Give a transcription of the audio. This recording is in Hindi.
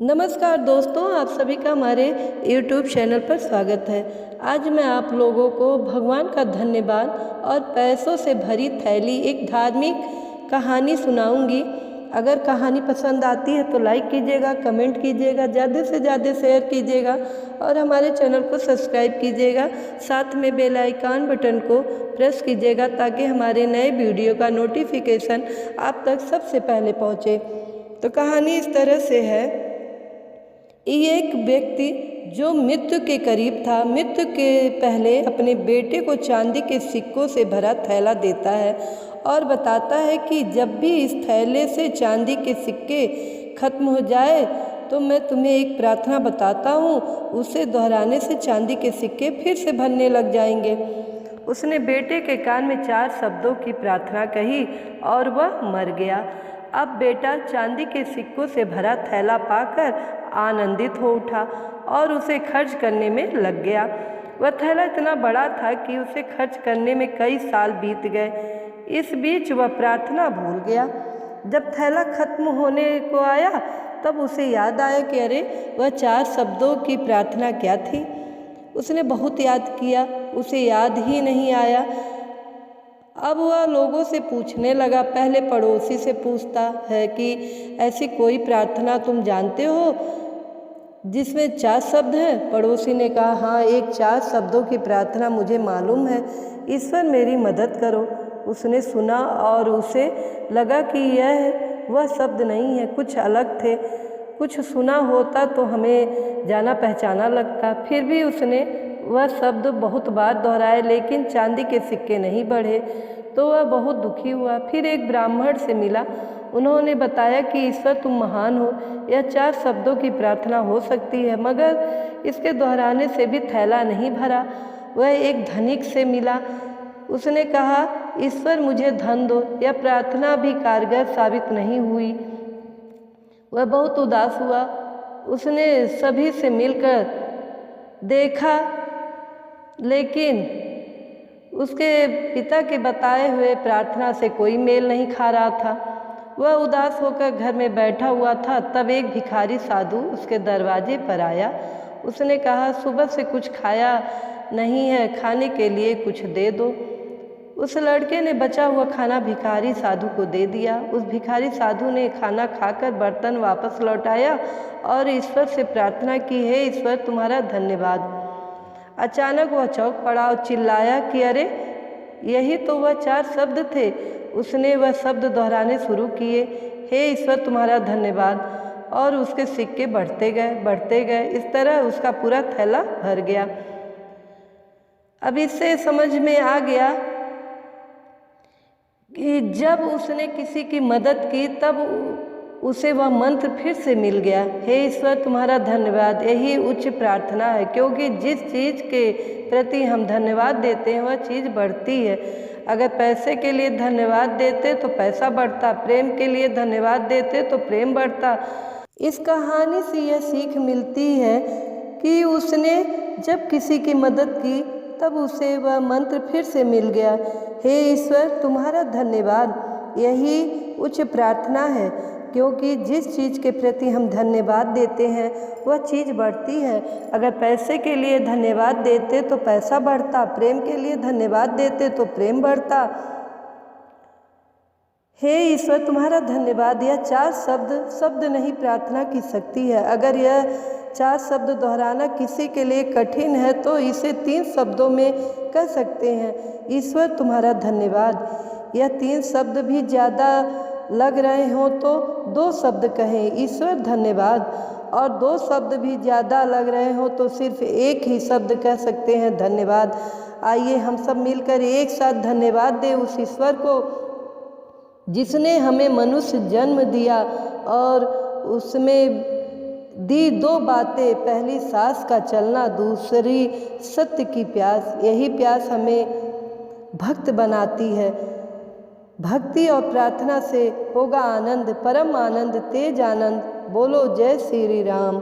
नमस्कार दोस्तों, आप सभी का हमारे YouTube चैनल पर स्वागत है। आज मैं आप लोगों को भगवान का धन्यवाद और पैसों से भरी थैली एक धार्मिक कहानी सुनाऊंगी। अगर कहानी पसंद आती है तो लाइक कीजिएगा, कमेंट कीजिएगा, ज़्यादा से ज़्यादा शेयर कीजिएगा और हमारे चैनल को सब्सक्राइब कीजिएगा। साथ में बेल आइकन बटन को प्रेस कीजिएगा ताकि हमारे नए वीडियो का नोटिफिकेशन आप तक सबसे पहले पहुँचे। तो कहानी इस तरह से है। एक व्यक्ति जो मृत्यु के करीब था, मृत्यु के पहले अपने बेटे को चांदी के सिक्कों से भरा थैला देता है और बताता है कि जब भी इस थैले से चांदी के सिक्के खत्म हो जाए तो मैं तुम्हें एक प्रार्थना बताता हूँ, उसे दोहराने से चांदी के सिक्के फिर से भरने लग जाएंगे। उसने बेटे के कान में 4 शब्दों की प्रार्थना कही और वह मर गया। अब बेटा चांदी के सिक्कों से भरा थैला पाकर आनंदित हो उठा और उसे खर्च करने में लग गया। वह थैला इतना बड़ा था कि उसे खर्च करने में कई साल बीत गए। इस बीच वह प्रार्थना भूल गया। जब थैला खत्म होने को आया तब उसे याद आया कि अरे वह 4 शब्दों की प्रार्थना क्या थी। उसने बहुत याद किया, उसे याद ही नहीं आया। अब वह लोगों से पूछने लगा। पहले पड़ोसी से पूछता है कि ऐसी कोई प्रार्थना तुम जानते हो जिसमें 4 शब्द हैं। पड़ोसी ने कहा, हाँ, एक 4 शब्दों की प्रार्थना मुझे मालूम है, ईश्वर मेरी मदद करो। उसने सुना और उसे लगा कि यह वह शब्द नहीं है, कुछ अलग थे। कुछ सुना होता तो हमें जाना पहचाना लगता। फिर भी उसने वह शब्द बहुत बार दोहराए लेकिन चांदी के सिक्के नहीं बढ़े तो वह बहुत दुखी हुआ। फिर एक ब्राह्मण से मिला। उन्होंने बताया कि ईश्वर तुम महान हो, यह 4 शब्दों की प्रार्थना हो सकती है मगर इसके दोहराने से भी थैला नहीं भरा। वह एक धनिक से मिला। उसने कहा, ईश्वर मुझे धन दो, यह प्रार्थना भी कारगर साबित नहीं हुई। वह बहुत उदास हुआ। उसने सभी से मिलकर देखा लेकिन उसके पिता के बताए हुए प्रार्थना से कोई मेल नहीं खा रहा था। वह उदास होकर घर में बैठा हुआ था। तब एक भिखारी साधु उसके दरवाजे पर आया। उसने कहा, सुबह से कुछ खाया नहीं है, खाने के लिए कुछ दे दो। उस लड़के ने बचा हुआ खाना भिखारी साधु को दे दिया। उस भिखारी साधु ने खाना खाकर बर्तन वापस लौटाया और ईश्वर से प्रार्थना की, हे ईश्वर तुम्हारा धन्यवाद। अचानक वह चौंक पड़ा और चिल्लाया कि अरे यही तो वह 4 शब्द थे। उसने वह शब्द दोहराने शुरू किए, हे ईश्वर तुम्हारा धन्यवाद, और उसके सिक्के बढ़ते गए। इस तरह उसका पूरा थैला भर गया। अब इससे समझ में आ गया कि जब उसने किसी की मदद की तब उसे वह मंत्र फिर से मिल गया, हे ईश्वर तुम्हारा धन्यवाद। यही उच्च प्रार्थना है, क्योंकि जिस चीज़ के प्रति हम धन्यवाद देते हैं वह चीज़ बढ़ती है। अगर पैसे के लिए धन्यवाद देते तो पैसा बढ़ता, प्रेम के लिए धन्यवाद देते तो प्रेम बढ़ता। इस कहानी से यह सीख मिलती है कि उसने जब किसी की मदद की तब उसे वह मंत्र फिर से मिल गया, हे ईश्वर तुम्हारा धन्यवाद। यही उच्च प्रार्थना है, क्योंकि जिस चीज़ के प्रति हम धन्यवाद देते हैं वह चीज़ बढ़ती है। अगर पैसे के लिए धन्यवाद देते तो पैसा बढ़ता, प्रेम के लिए धन्यवाद देते तो प्रेम बढ़ता। हे ईश्वर तुम्हारा धन्यवाद, यह 4 शब्द नहीं प्रार्थना की शक्ति है। अगर यह 4 शब्द दोहराना किसी के लिए कठिन है तो इसे 3 शब्दों में कह सकते हैं, ईश्वर तुम्हारा धन्यवाद। यह 3 शब्द भी ज़्यादा लग रहे हों तो 2 शब्द कहें, ईश्वर धन्यवाद, और 2 शब्द भी ज़्यादा लग रहे हों तो सिर्फ एक ही शब्द कह सकते हैं, धन्यवाद। आइए हम सब मिलकर एक साथ धन्यवाद दें उस ईश्वर को जिसने हमें मनुष्य जन्म दिया और उसमें दी 2 बातें, पहली सांस का चलना, दूसरी सत्य की प्यास। यही प्यास हमें भक्त बनाती है। भक्ति और प्रार्थना से होगा आनंद, परम आनंद, तेज आनंद। बोलो जय श्री राम।